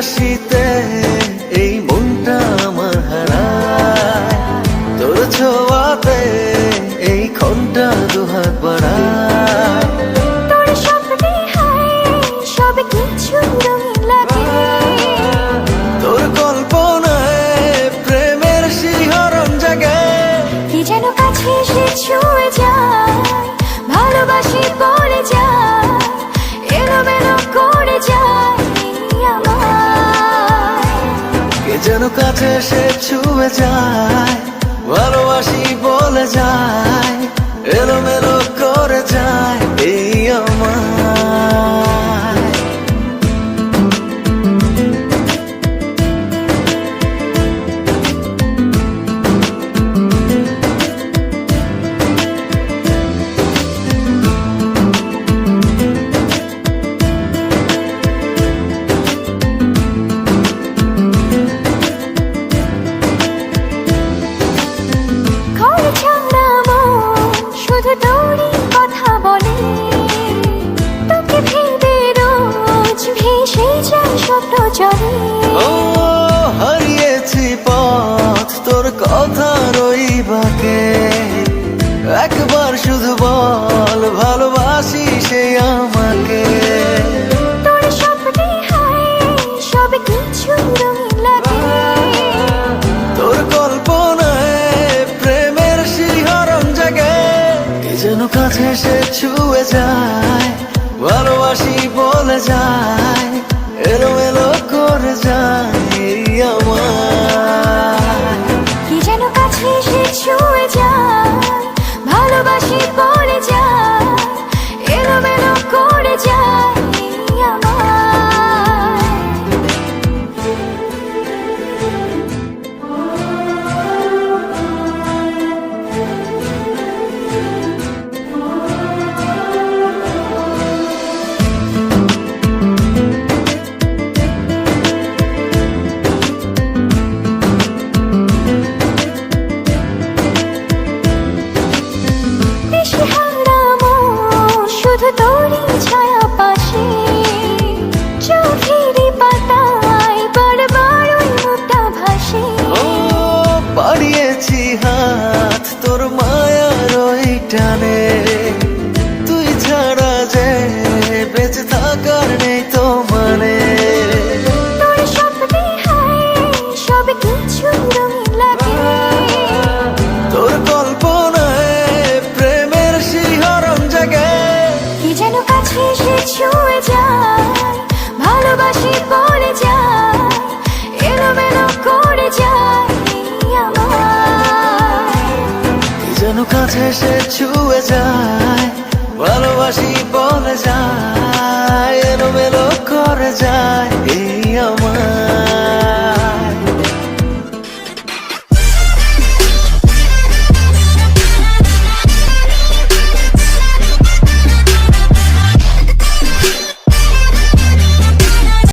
হাসিতে এই মনটা আমার হারায়, তোর ছোঁয়াতে এই ক্ষণটা দুহাত বাড়ায়। তোর স্বপ্নে হায় সব কিছু রঙিন লাগে, তোর কল্পনায় প্রেমের শিহরণ জাগে। কি যেন কাছে এসে ছুঁয়ে যায়, ভালোবাসি পড়ে যায়, এলোমেলো করে যায় আমায়। কে যেন কাছে এসে ছুঁয়ে যায়, ভালোবাসি বলে যায়, এলোমেলো করে যায় এই আমায়। ঘর ছাড়া মন শুধু তোরই কথা বলে, তোকে ভেবে রোজ ভেসে যায় স্বপ্ন জলে। ও হারিয়েছি পথ তোর কথার ওই বাঁকে, একবার শুধু বল ভালোবাসি সে আমাকে। তোর স্বপ্নে হায় সব কিছু রঙিন লাগে, তোর কল্পনায় প্রেমের শিহরণ জাগে। কে যেন কাছে এসে ছুঁয়ে যায়, ভালোবাসি বলে যায়, এলোমেলো করে যায় এই আমায়। কি যেন কাছে এসে ছুঁয়ে যায়, ভালোবাসি পড়ে যায়, এলোমেলো করে যায় আমায়। দিশেহারা মন শুধু তোরই ছায়া পাশে, চোখেরই পাতায় বারবার ওই মুখটা ভাসে। ও বাড়িয়েছি হাত তোর মায়ার ওই টানে, তুই ছাড়া যে বেঁচে থাকার নেই তো মানে। তোর স্বপ্নে হায় সব কিছু রঙিন লাগে, তোর কল্পনায় প্রেমের শিহরণ জাগে। কি যেন কাছে এসে ছুঁয়ে যায়, ভালোবাসি পড়ে যায়, এলোমেলো করে যায় আমায়। কি যেন কাছে এসে ছুঁয়ে যায়, ভালোবাসি বলে যায়, এলোমেলো করে যায় এই